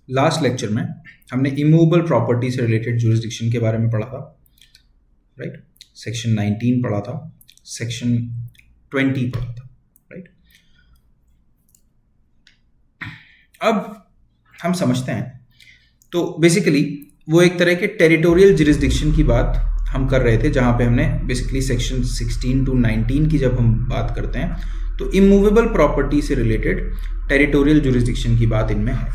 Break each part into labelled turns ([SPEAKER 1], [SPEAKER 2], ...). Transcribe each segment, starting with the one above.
[SPEAKER 1] Last lecture में हमने immovable property से रिलेटेड जुरिस्डिक्शन के बारे में पढ़ा था, राइट। सेक्शन 19 पढ़ा था, सेक्शन 20 पढ़ा था, राइट। अब हम समझते हैं, तो बेसिकली वो एक तरह के टेरिटोरियल जुरिस्डिक्शन की बात हम कर रहे थे, जहाँ पे हमने बेसिकली सेक्शन 16 to 19 की जब हम बात करते हैं तो इमूवेबल प्रॉपर्टी से रिलेटेड टेरिटोरियल जुरिस्डिक्शन की बात इनमें है।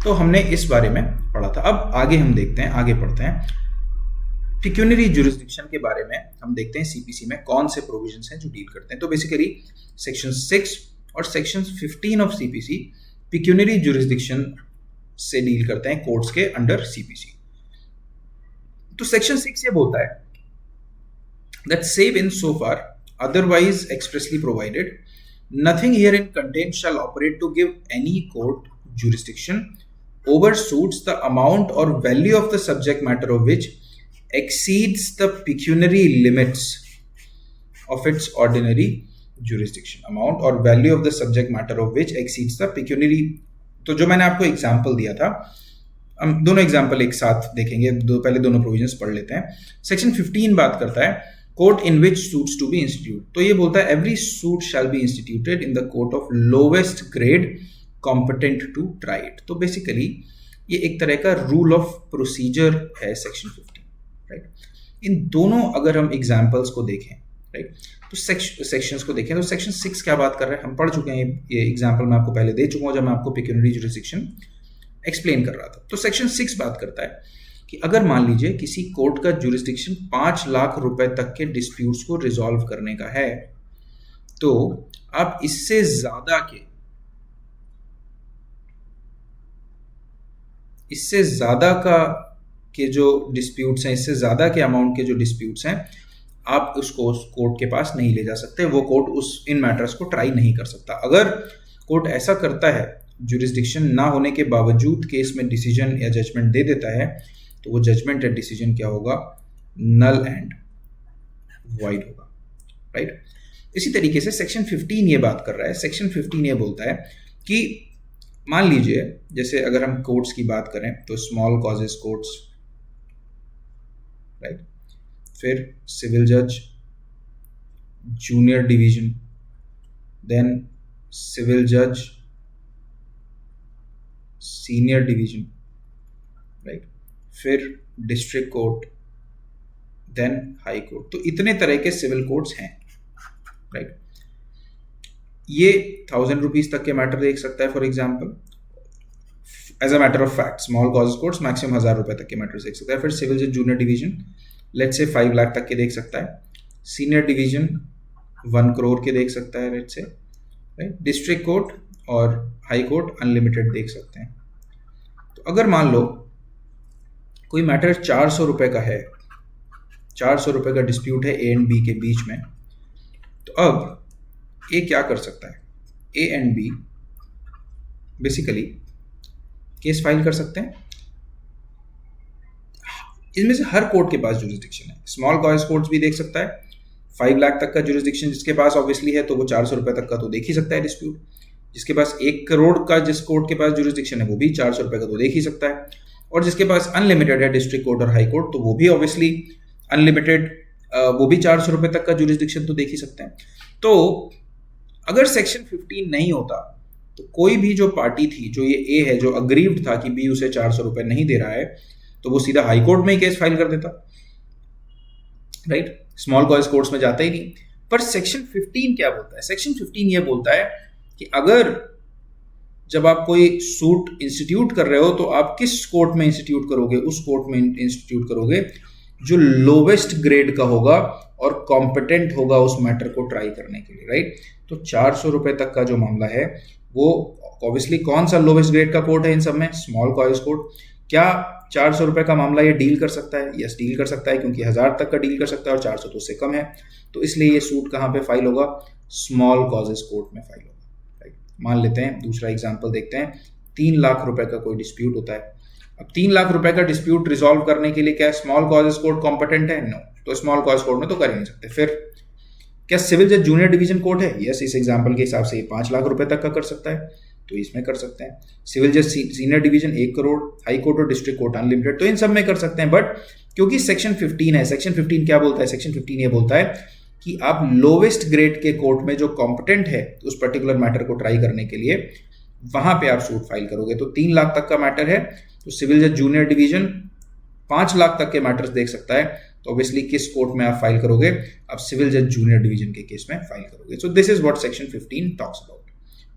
[SPEAKER 1] तो हमने इस बारे में पढ़ा था। अब आगे हम देखते हैं, आगे पढ़ते हैं पिक्यूनरी जुरिस्डिक्शन के बारे में। हम देखते हैं सीपीसी में कौन से प्रोविजंस हैं जो डील करते हैं। तो बेसिकली सेक्शन 6 और section 15 of CPC pecuniary jurisdiction से डील करते हैं कोर्ट्स के अंडर सीपीसी। तो सेक्शन 6 ये बोलता है that save in so far otherwise expressly provided, nothing herein contained shall operate to give any court jurisdiction over suits the amount or value of the subject matter of which exceeds the pecuniary limits of its ordinary jurisdiction. Amount or value of the subject matter of which exceeds the pecuniary. तो जो मैंने आपको example दिया था, हम दोनों example एक साथ देखेंगे। पहले दोनों प्रोविजंस पढ़ लेते हैं। सेक्शन 15 बात करता है court in which suits to be institute. तो ये बोलता है every suit shall be instituted in the court of lowest grade competent to try it. तो बेसिकली ये एक तरह का रूल ऑफ प्रोसीजर है सेक्शन 15, राइट। इन दोनों अगर हम एग्जाम्पल्स को देखें, राइट, तो सेक्शंस को देखें तो सेक्शन 6 क्या बात कर रहा है हम पढ़ चुके हैं। ये एग्जाम्पल मैं आपको पहले दे चुका हूँ जब मैं आपको पिक्यूनरी जुरिस्डिक्शन एक्सप्लेन कर रहा था। तो सेक्शन 6 बात करता है कि अगर मान लीजिए किसी कोर्ट का जुरिस्डिक्शन 5 लाख रुपए तक के डिस्प्यूट्स को रिजॉल्व करने का है, तो आप इससे ज्यादा के जो डिस्प्यूट्स हैं, इससे ज्यादा के अमाउंट के जो डिस्प्यूट्स हैं, आप उसको उस कोर्ट के पास नहीं ले जा सकते। वो कोर्ट इन मैटर्स को ट्राई नहीं कर सकता। अगर कोर्ट ऐसा करता है, जुरिस्डिक्शन ना होने के बावजूद केस में डिसीजन या जजमेंट दे देता है, तो वो जजमेंट या डिसीजन क्या होगा? नल एंड वाइड होगा, राइट। इसी तरीके से सेक्शन 15 ये बात कर रहा है। सेक्शन 15 ये बोलता है कि मान लीजिए जैसे अगर हम कोर्ट्स की बात करें तो स्मॉल कॉजेस कोर्ट्स, राइट, फिर सिविल जज, जूनियर डिवीजन, देन सिविल जज, सीनियर डिवीजन, राइट, फिर district court, then high court. तो इतने तरह के सिविल कोर्ट्स हैं, राइट। ये 1000 रुपीज तक के मैटर देख सकता है। For example as a matter of fact small causes courts maximum 1000 रुपए तक के मैटर देख सकता है। फिर सिविल जज junior division let's say 5 lakh तक के देख सकता है। सीनियर डिवीजन 1 करोड़ के देख सकता है, let's say, right. District court और हाई कोर्ट अनलिमिटेड देख सकते हैं। तो अगर मान लो कोई मैटर 400 रुपए का है, 400 रुपए का डिस्प्यूट है ए एंड बी के बीच में, तो अब ए क्या कर सकता है? A and B basically case file कर सकते हैं। इनमें से हर कोर्ट के पास जुरिस्डिक्शन है। स्मॉल कॉज कोर्ट्स भी देख सकता है। 5 लाख तक का जुरिस्डिक्शन जिसके पास ऑब्वियसली है, तो वो 400 रुपए तक का तो देख ही सकता है डिस्प्यूट। जिसके पास 1 करोड़ का जिस कोर्ट के पास जुरिस्डिक्शन है, वो भी 400 रुपए का तो देख ही सकता है। और जिसके पास अनलिमिटेड है, डिस्ट्रिक्ट कोर्ट और हाई कोर्ट, तो वो भी ऑब्वियसली अनलिमिटेड, वो भी 400 रुपए तक का जुरिस्डिक्शन तो देख ही सकते हैं। तो अगर सेक्शन 15 नहीं होता तो कोई भी जो पार्टी थी, जो ये ए है, जो अग्रीव्ड था कि बी उसे 400 रुपए नहीं दे रहा है, तो वो सीधा हाई कोर्ट में ही केस फाइल कर देता, राइट। स्मॉल कॉज कोर्ट्स में जाता ही नहीं। पर सेक्शन 15 क्या बोलता है? सेक्शन 15 ये बोलता है कि अगर जब आप कोई सूट इंस्टीट्यूट कर रहे हो, तो आप किस कोर्ट में इंस्टीट्यूट करोगे? उस कोर्ट में इंस्टीट्यूट करोगे जो लोवेस्ट ग्रेड का होगा और कॉम्पिटेंट होगा उस मैटर को ट्राई करने के लिए, राइट। तो 400 रुपए तक का जो मामला है, वो ऑब्वियसली कौन सा लोवेस्ट ग्रेड का कोर्ट है इन सब में? Small cause court. क्या 400 रुपए का मामला ये डील कर सकता है? यस, डील कर सकता है, क्योंकि 1000 तक का डील कर सकता है और 400 तो उससे कम है। तो इसलिए ये सूट कहाँ पे फाइल होगा? स्मॉल कॉजेस कोर्ट में फाइल होगा, राइट। मान लेते हैं दूसरा एग्जांपल देखते हैं। 3 लाख रुपए का कोई डिस्प्यूट होता है। अब 3 लाख रुपए का डिस्प्यूट रिजॉल्व करने के लिए क्या स्मॉल कॉजेस कोर्ट कॉम्पिटेंट है? नो। तो स्मॉल कॉज कोर्ट में तो कर ही नहीं सकते। फिर क्या सिविल जज जूनियर डिवीजन कोर्ट है? यस, इस एग्जांपल के हिसाब से ये 5 लाख रुपए तक का कर सकता है। तो इसमें कर सकते हैं। सिविल जज senior division 1 crore, high court और डिस्ट्रिक्ट कोर्ट अनलिमिटेड, तो इन सब में कर सकते हैं। बट क्योंकि सेक्शन 15 है, सेक्शन 15 क्या बोलता है? सेक्शन 15 ये बोलता है कि आप लोवेस्ट ग्रेड के कोर्ट में जो कॉम्पिटेंट है उस पर्टिकुलर मैटर को ट्राई करने के लिए, वहां पे आप सूट फाइल करोगे। तो 3 लाख तक का मैटर है तो सिविल जज जूनियर डिवीजन 5 लाख तक के मैटर्स देख सकता है, तो ऑब्वियसली किस कोर्ट में आप फाइल करोगे? आप सिविल जज जूनियर डिवीजन के केस में फाइल करोगे। So this is what section 15 talks about,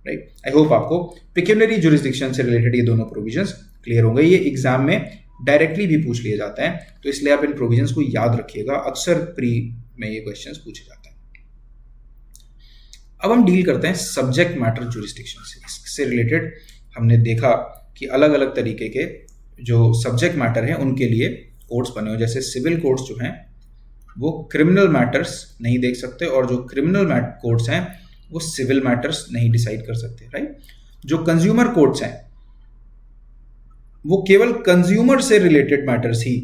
[SPEAKER 1] right. I hope आपको पेक्यूनियरी जुरिस्डिक्शन से रिलेटेड ये दोनों प्रोविजंस क्लियर होंगे। ये एग्जाम में डायरेक्टली भी पूछ लिए जाते हैं, तो इसलिए आप इन प्रोविजंस को याद रखिएगा। अक्सर प्री में ये क्वेश्चंस पूछे जाते हैं। अब हम डील करते हैं सब्जेक्ट मैटर जुरिस्डिक्शन से। इससे रिलेटेड हमने देखा कि अलग अलग तरीके के जो सब्जेक्ट मैटर हैं उनके लिए कोर्ट्स बने हुए, जैसे सिविल कोर्ट्स जो हैं वो क्रिमिनल मैटर्स नहीं देख सकते, और जो क्रिमिनल कोर्ट्स हैं वो सिविल मैटर्स नहीं डिसाइड कर सकते, राइट। जो कंज्यूमर कोर्ट्स हैं वो केवल कंज्यूमर से रिलेटेड मैटर्स ही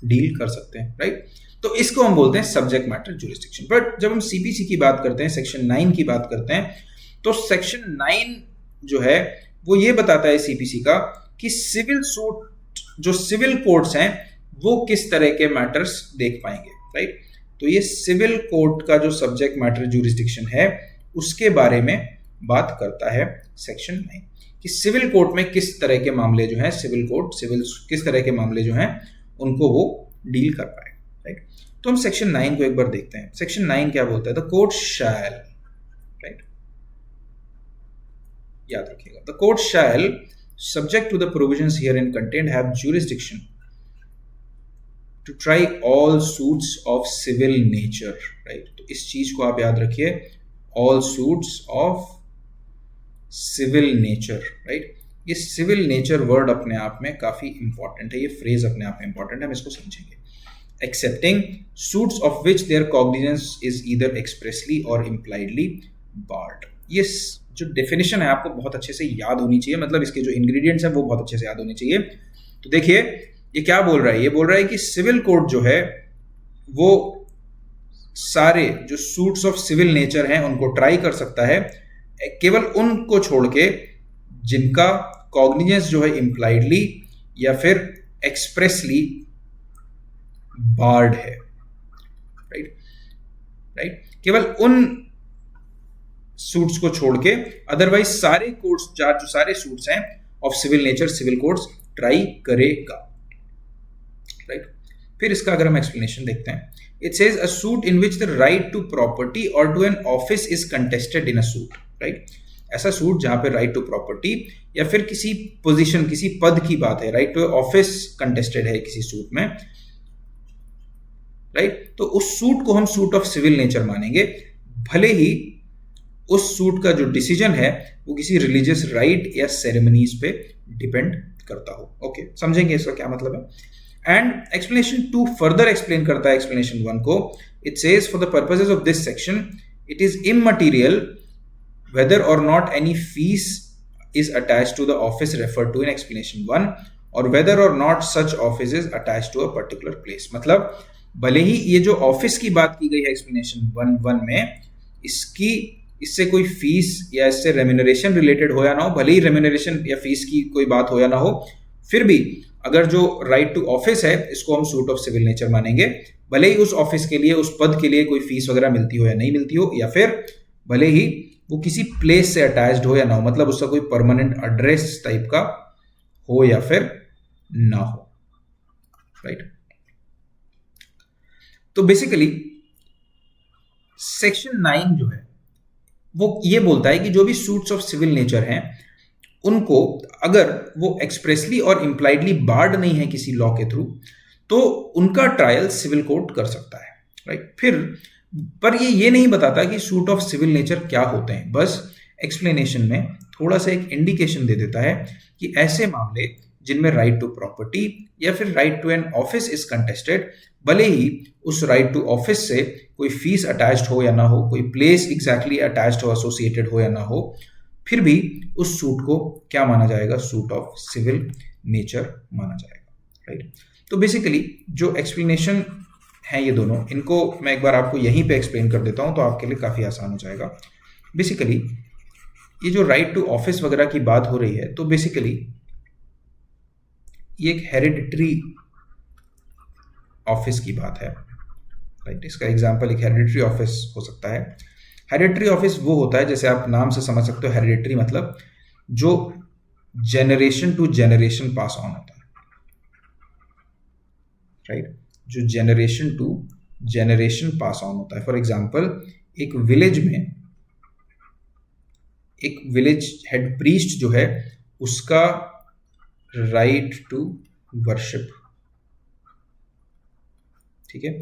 [SPEAKER 1] डील कर सकते हैं, राइट। तो इसको हम बोलते हैं सब्जेक्ट मैटर जुरिस्डिक्शन। बट जब हम सीपीसी की बात करते हैं, सेक्शन 9 की बात करते हैं, तो सेक्शन 9 जो है वो ये बताता है सीपीसी का कि सिविल सूट, जो सिविल कोर्ट्स हैं वो किस तरह के मैटर्स देख पाएंगे, राइट। तो ये सिविल कोर्ट का जो सब्जेक्ट मैटर जुरिस्डिक्शन है उसके बारे में बात करता है सेक्शन 9, कि सिविल कोर्ट में किस तरह के मामले जो हैं, सिविल किस तरह के मामले जो हैं उनको वो डील कर पाए, राइट। तो हम सेक्शन 9 को एक बार देखते हैं। सेक्शन 9 क्या बोलता है? द कोर्ट शैल, राइट, याद रखिएगा, the court shall subject to the provisions herein contained have jurisdiction to try all suits of civil nature, right. तो इस चीज को आप याद रखिए, all suits of civil nature, right. ये सिविल नेचर वर्ड अपने आप में काफी इंपॉर्टेंट है, ये फ्रेज अपने आप में इंपॉर्टेंट है, हम इसको समझेंगे। Excepting suits of which their cognizance is either expressly और इम्प्लाइडली बार्ड। ये जो डेफिनेशन है आपको बहुत अच्छे से याद होनी चाहिए, मतलब इसके जो इंग्रेडिएंट्स हैं वो बहुत अच्छे से याद होने चाहिए। तो देखिए ये क्या बोल रहा है? ये बोल रहा है कि सिविल कोर्ट जो है वो सारे जो सूट्स ऑफ सिविल नेचर हैं उनको ट्राई कर सकता है, केवल उनको छोड़ के जिनका कॉग्निजेंस जो है इम्प्लाइडली या फिर एक्सप्रेसली बार्ड है, राइट, राइट। केवल उन सूट्स को छोड़ के अदरवाइज सारे कोर्ट्स, जो सारे सूट्स हैं of civil nature, civil courts try करेगा, राइट। फिर इसका अगर हम एक्सप्लेनेशन देखते हैं, it says a suit in which the right to property और to an office is contested in a suit, right. ऐसा सूट जहां पे राइट टू प्रॉपर्टी या फिर किसी पोजीशन, किसी पद की बात है, राइट टू ऑफिस कंटेस्टेड है किसी सूट में, राइट। तो उस सूट को हम सूट ऑफ सिविल नेचर मानेंगे, भले ही उस सूट का जो डिसीजन है वो किसी रिलीजियस राइट या सेरेमनीज पे डिपेंड करता हो। ओके, समझेंगे इसका क्या मतलब है। एंड एक्सप्लेनेशन 2 फर्दर एक्सप्लेन करता है एक्सप्लेनेशन 1 को। It says for the purposes of this section it is immaterial whether or not any fees is attached to the office referred to in explanation 1 or whether or not such office is attached to a particular place। मतलब भले ही ये जो office की बात की गई है explanation 1 में, इससे कोई फीस या इससे रेम्यूनरेशन रिलेटेड हो या ना हो, भले ही रेम्यूनरेशन या फीस की कोई बात हो या ना हो, फिर भी अगर जो राइट टू ऑफिस है इसको हम सूट ऑफ सिविल नेचर मानेंगे, भले ही उस ऑफिस के लिए, उस पद के लिए कोई फीस वगैरह मिलती हो या नहीं मिलती हो, या फिर भले ही वो किसी प्लेस से अटैच्ड हो या ना हो, मतलब उसका कोई परमानेंट एड्रेस टाइप का हो या फिर ना हो, राइट। तो बेसिकली सेक्शन 9 जो है वो ये बोलता है कि जो भी सूट्स ऑफ सिविल नेचर हैं उनको अगर वो एक्सप्रेसली और इम्प्लाइडली बार्ड नहीं है किसी लॉ के थ्रू, तो उनका ट्रायल सिविल कोर्ट कर सकता है, राइट। फिर पर ये नहीं बताता कि सूट ऑफ सिविल नेचर क्या होते हैं, बस एक्सप्लेनेशन में थोड़ा सा एक इंडिकेशन दे देता है कि ऐसे मामले जिनमें राइट टू प्रॉपर्टी या फिर right to an office is contested, भले ही उस राइट टू ऑफिस से कोई फीस अटैच्ड हो या ना हो, कोई प्लेस एग्जैक्टली अटैच्ड हो, एसोसिएटेड हो या ना हो, फिर भी उस सूट को क्या माना जाएगा? सूट ऑफ सिविल नेचर माना जाएगा, राइट। तो बेसिकली जो एक्सप्लेनेशन हैं ये दोनों, इनको मैं एक बार आपको यहीं पे एक्सप्लेन कर देता हूं तो आपके लिए काफ़ी आसान हो जाएगा। बेसिकली ये जो राइट टू ऑफिस वगैरह की बात हो रही है, तो बेसिकली ये एक हेरिडिटरी ऑफिस की बात है, राइट। इसका एग्जांपल एक हेरिडिटरी ऑफिस हो सकता है। हेरिडिटरी ऑफिस वो होता है, जैसे आप नाम से समझ सकते हो, हेरिडिटरी मतलब जो generation to generation pass on होता है, राइट, जो generation to generation pass on होता है। फॉर एग्जांपल एक विलेज में एक विलेज हेड प्रीस्ट जो है उसका राइट टू वर्शिप, ठीक है,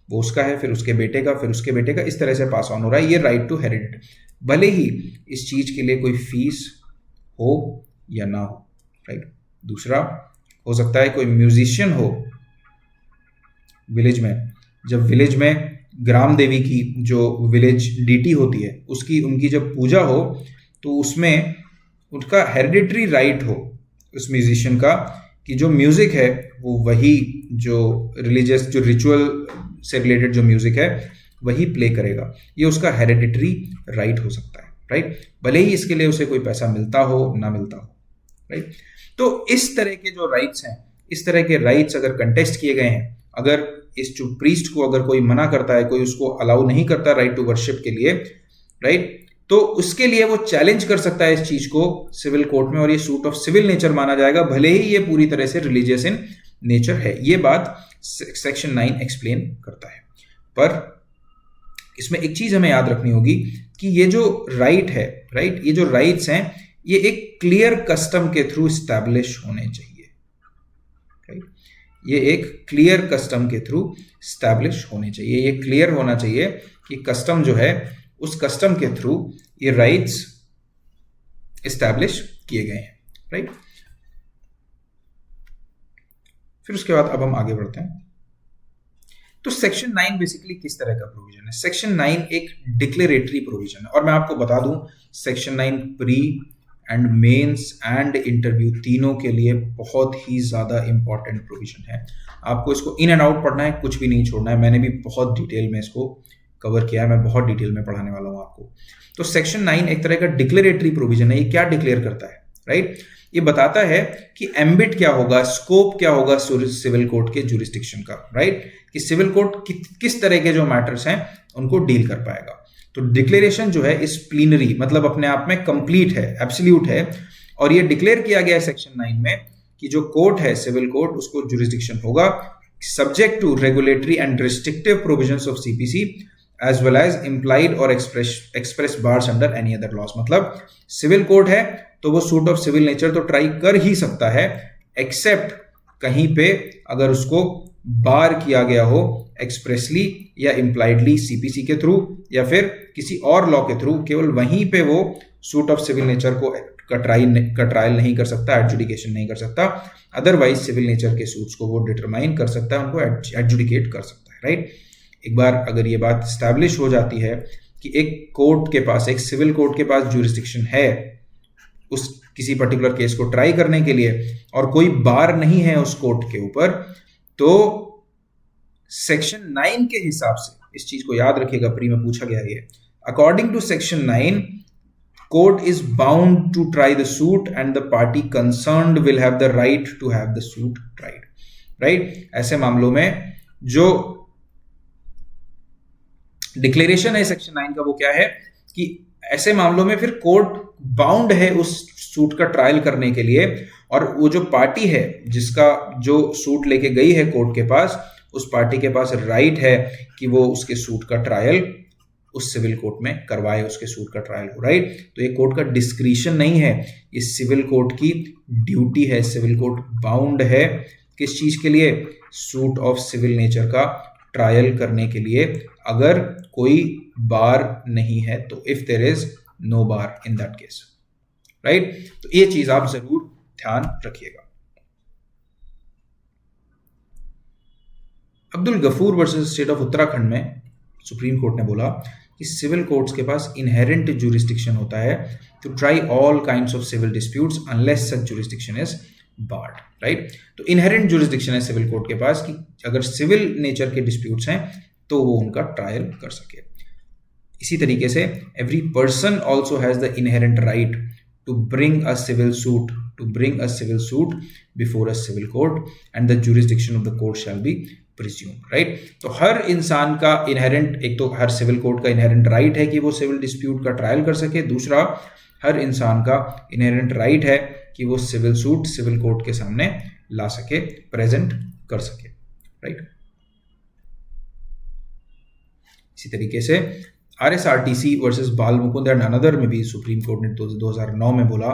[SPEAKER 1] वो उसका है, फिर उसके बेटे का, फिर उसके बेटे का, इस तरह से पास ऑन हो रहा है। ये राइट टू हेरिडिट, भले ही इस चीज के लिए कोई फीस हो या ना हो, राइट। दूसरा हो सकता है कोई म्यूजिशियन हो विलेज में, जब विलेज में ग्राम देवी की जो विलेज डीटी होती है उसकी उनकी जब पूजा हो तो उसमें उनका हेरिडिटरी राइट हो उस म्यूजिशियन का कि जो म्यूजिक है वो वही जो रिलीजियस जो रिचुअल से रिलेटेड जो म्यूजिक है वही प्ले करेगा। ये उसका हेरिडिटरी राइट हो सकता है, राइट, भले ही इसके लिए उसे कोई पैसा मिलता हो ना मिलता हो, राइट। तो इस तरह के जो राइट्स हैं, इस तरह के राइट्स अगर कंटेस्ट किए गए हैं, अगर इस जो प्रीस्ट को अगर कोई मना करता है, कोई उसको अलाउ नहीं करता राइट टू वर्शिप के लिए, राइट, तो उसके लिए वो चैलेंज कर सकता है इस चीज को सिविल कोर्ट में, और ये सूट ऑफ सिविल नेचर माना जाएगा, भले ही ये पूरी तरह से रिलीजियस इन नेचर है। ये बात सेक्शन 9 एक्सप्लेन करता है। पर इसमें एक चीज हमें याद रखनी होगी कि ये जो राइट है, राइट, ये जो राइट्स हैं ये एक क्लियर कस्टम के थ्रू स्टैब्लिश होने चाहिए, राइट। ये एक क्लियर कस्टम के थ्रू स्टैब्लिश होने चाहिए। ये क्लियर होना चाहिए कि कस्टम जो है उस कस्टम के थ्रू ये राइट्स एस्टैब्लिश किए गए हैं, राइट। फिर उसके बाद अब हम आगे बढ़ते हैं। तो सेक्शन 9 बेसिकली किस तरह का प्रोविजन है? सेक्शन 9 एक डिक्लेरेटरी प्रोविजन है, और मैं आपको बता दूं section 9 pre and mains and interview तीनों के लिए बहुत ही ज्यादा इंपॉर्टेंट प्रोविजन है। आपको इसको इन एंड आउट पढ़ना है, कुछ भी नहीं छोड़ना है। मैंने भी बहुत डिटेल में इसको कवर किया है, मैं बहुत डिटेल में पढ़ाने वाला हूं आपको। तो सेक्शन 9 एक तरह का डिक्लेरेटरी प्रोविजन है। ये क्या डिक्लेयर करता है, राइट? ये बताता है कि एम्बिट क्या होगा, स्कोप क्या होगा सिविल कोर्ट के जुरिस्डिक्शन का, राइट, कि सिविल कोर्ट किस तरह के जो मैटर्स हैं उनको डील कर पाएगा। तो डिक्लेरेशन जो है इस प्लीनरी मतलब अपने आप में कंप्लीट है, एब्सोल्यूट है, और ये डिक्लेयर किया गया है सेक्शन 9 में कि जो कोर्ट है सिविल कोर्ट उसको जुरिस्डिक्शन होगा subject to regulatory and restrictive provisions of CPC as well as implied और express bars under any other laws. मतलब सिविल कोर्ट है तो वो सूट ऑफ सिविल नेचर तो ट्राई कर ही सकता है, एक्सेप्ट कहीं पे अगर उसको बार किया गया हो एक्सप्रेसली या इम्प्लाइडली सीपीसी के थ्रू या फिर किसी और लॉ के थ्रू, केवल वहीं पे वो सूट ऑफ सिविल नेचर को का ट्रायल नहीं कर सकता, एडजुडिकेशन नहीं कर सकता। अदरवाइज सिविल नेचर के सूट्स को वो डिटरमाइन कर सकता है, उनको एडजुडिकेट कर सकता है, राइट। एक बार अगर ये बात स्टैब्लिश हो जाती है कि एक कोर्ट के पास, एक सिविल कोर्ट के पास जुरिस्डिक्शन है उस किसी पर्टिकुलर केस को ट्राई करने के लिए और कोई बार नहीं है उस कोर्ट के ऊपर, तो सेक्शन 9 के हिसाब से, इस चीज को याद रखिएगा, प्री में पूछा गया है, according to section 9 court is bound to try the suit and the party concerned will have the right to have the suit tried, right? ऐसे मामलों में जो डिक्लेरेशन है सेक्शन 9 का वो क्या है कि ऐसे मामलों में फिर कोर्ट बाउंड है उस सूट का ट्रायल करने के लिए, और वो जो पार्टी है जिसका जो सूट लेके गई है कोर्ट के पास, उस पार्टी के पास राइट है कि वो उसके सूट का ट्रायल उस सिविल कोर्ट में करवाए, उसके सूट का ट्रायल हो, राइट। तो ये कोर्ट का डिस्क्रिशन नहीं है, ये सिविल कोर्ट की ड्यूटी है। सिविल कोर्ट बाउंड है किस चीज के लिए? सूट ऑफ सिविल नेचर का ट्रायल करने के लिए, अगर कोई बार नहीं है तो, if there is no bar in that case, right. तो ये चीज आप जरूर ध्यान रखिएगा। Abdul Gafoor versus state of Uttarakhand में सुप्रीम कोर्ट ने बोला कि सिविल कोर्ट्स के पास इनहेरेंट जुरिस्डिक्शन होता है to try all kinds of civil disputes unless such jurisdiction is barred, right. तो इनहेरेंट जुरिस्डिक्शन है सिविल कोर्ट के पास कि अगर सिविल नेचर के डिस्प्यूट्स हैं तो वो उनका ट्रायल कर सके। इसी तरीके से every person also has the inherent right to bring a civil suit before a civil court and the jurisdiction of the court shall be presumed, right. तो हर इंसान का इनहेरेंट, एक तो हर सिविल कोर्ट का इनहेरेंट राइट है कि वो सिविल डिस्प्यूट का ट्रायल कर सके, दूसरा हर इंसान का इनहेरेंट राइट है कि वो सिविल सूट सिविल कोर्ट के सामने ला सके, प्रेजेंट कर सके, राइट। इसी तरीके से RSRTC वर्सेस बाल मुकुंद एंड अनदर में भी सुप्रीम कोर्ट ने 2009 में बोला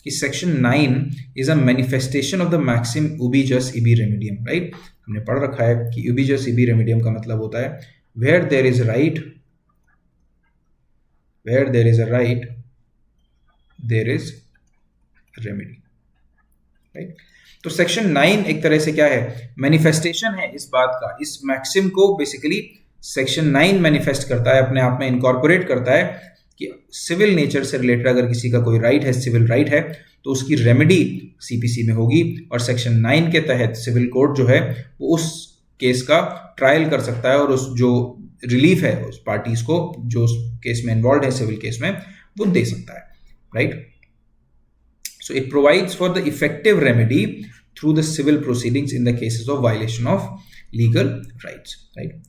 [SPEAKER 1] कि section 9 is a manifestation of the maxim ubi jus इबी रेमेडियम, राइट। हमने पढ़ रखा है कि उबी जस इबी रेमेडियम का मतलब होता है where there is a right there is remedy, right. तो सेक्शन 9 एक तरह से क्या है, मैनिफेस्टेशन है इस बात का, इस मैक्सिम को बेसिकली सेक्शन 9 मैनिफेस्ट करता है, अपने आप में इनकॉर्पोरेट करता है कि सिविल नेचर से रिलेटेड अगर किसी का कोई राइट है, सिविल राइट है, तो उसकी रेमेडी सीपीसी में होगी और सेक्शन 9 के तहत सिविल कोर्ट जो है वो उस केस का ट्रायल कर सकता है और उस जो रिलीफ है उस पार्टीज को जो उस केस में इन्वॉल्व है सिविल केस में वो दे सकता है, right. So it provides for the effective remedy through the civil proceedings in the cases of violation of legal rights, right.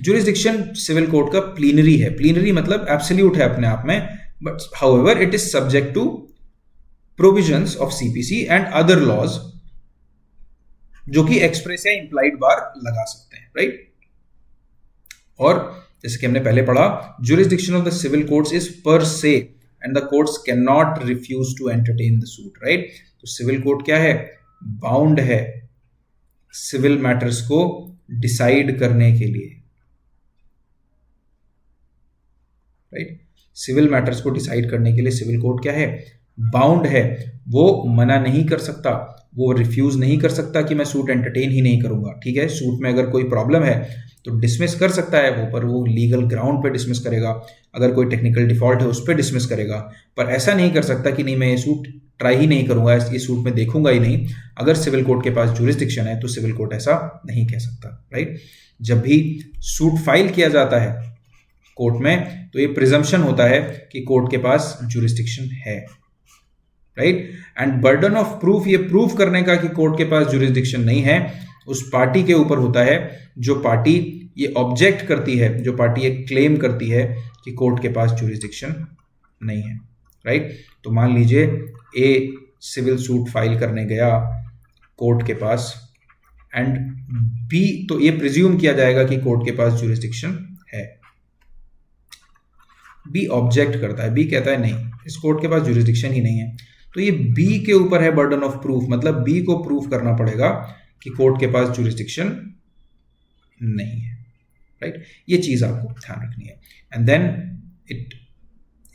[SPEAKER 1] Jurisdiction civil court का प्लीनरी है, प्लीनरी मतलब एब्सोल्यूट है अपने आप में, but however it is subject to provisions of CPC and other laws जो कि express या इंप्लाइड बार लगा सकते हैं, राइट। और जैसे कि हमने पहले पढ़ा, jurisdiction of the civil courts is per se and the courts can not refuse to entertain the suit, right. तो सिविल कोर्ट क्या है, बाउंड है सिविल मैटर्स को डिसाइड करने के लिए, राइट। सिविल मैटर्स को डिसाइड करने के लिए सिविल कोर्ट क्या है, बाउंड है, वो मना नहीं कर सकता, वो रिफ्यूज नहीं कर सकता कि मैं सूट एंटरटेन ही नहीं करूंगा, ठीक है। सूट में अगर कोई प्रॉब्लम है तो डिसमिस कर सकता है वो, पर वो लीगल ग्राउंड पे डिसमिस करेगा, अगर कोई टेक्निकल डिफॉल्ट है उस पर डिसमिस करेगा, पर ऐसा नहीं कर सकता कि नहीं मैं ये सूट ट्राई ही नहीं करूंगा, ये सूट में देखूंगा ही नहीं। अगर सिविल कोर्ट के पास जुरिस्डिक्शन है तो सिविल कोर्ट ऐसा नहीं कह सकता, राइट। जब भी सूट फाइल किया जाता है कोर्ट में तो ये प्रिजम्पशन होता है कि कोर्ट के पास जुरिस्डिक्शन है, right. And burden of proof, ये प्रूफ करने का कि कोर्ट के पास जुरिस्डिक्शन नहीं है उस पार्टी के ऊपर होता है जो पार्टी ये ऑब्जेक्ट करती है, जो पार्टी ये क्लेम करती है कि कोर्ट के पास जुरिस्डिक्शन नहीं है, राइट। तो मान लीजिए ए सिविल सूट फाइल करने गया कोर्ट के पास एंड बी, तो ये प्रिज्यूम किया जाएगा कि कोर्ट के पास जुरिस्डिक्शन है। बी ऑब्जेक्ट करता है, बी कहता है नहीं इस कोर्ट के पास जुरिस्डिक्शन ही नहीं है, तो ये बी के ऊपर है बर्डन ऑफ प्रूफ, मतलब बी को प्रूफ करना पड़ेगा कि कोर्ट के पास जुरिस्डिक्शन नहीं है, राइट। ये चीज आपको ध्यान रखनी है। एंड देन इट,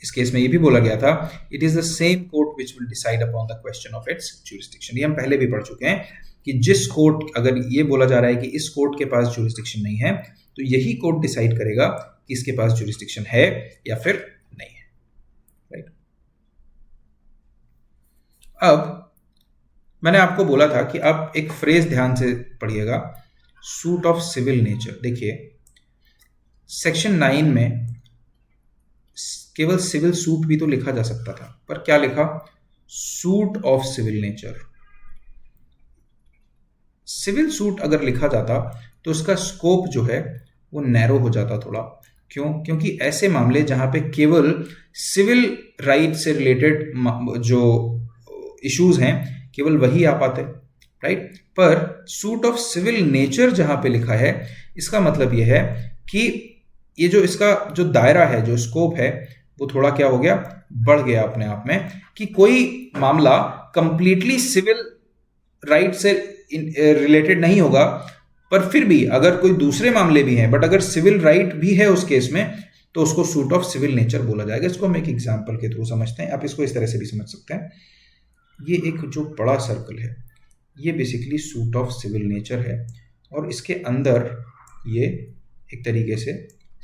[SPEAKER 1] इस केस में ये भी बोला गया था, it is the same court which will decide upon the question of its jurisdiction. ये हम पहले भी पढ़ चुके हैं कि जिस कोर्ट, अगर ये बोला जा रहा है कि इस कोर्ट के पास जुरिस्डिक्शन नहीं है तो यही कोर्ट डिसाइड करेगा कि इसके पास जुरिस्डिक्शन है या फिर नहीं है, राइट। अब मैंने आपको बोला था कि आप एक फ्रेज ध्यान से पढ़िएगा, सूट ऑफ सिविल नेचर। देखिए सेक्शन 9 में केवल सिविल सूट भी तो लिखा जा सकता था, पर क्या लिखा, suit of civil nature. Civil suit अगर लिखा जाता तो उसका स्कोप जो है वो नैरो हो जाता थोड़ा, क्यों, क्योंकि ऐसे मामले जहां पे केवल सिविल राइट से रिलेटेड जो इश्यूज हैं केवल वही आ पाते, राइट। पर सूट ऑफ सिविल नेचर जहां पे लिखा है, इसका मतलब यह है कि ये जो इसका जो दायरा है, जो स्कोप है, वो थोड़ा क्या हो गया, बढ़ गया अपने आप में, कि कोई मामला कंप्लीटली सिविल राइट से रिलेटेड नहीं होगा, पर फिर भी अगर कोई दूसरे मामले भी हैं, बट अगर सिविल राइट भी है उस केस में, तो उसको सूट ऑफ सिविल नेचर बोला जाएगा। इसको हम एक एग्जाम्पल के थ्रू समझते हैं, आप इसको इस तरह से भी समझ सकते हैं। ये एक जो बड़ा सर्कल है, ये basically suit of civil nature है, और इसके अंदर ये एक तरीके से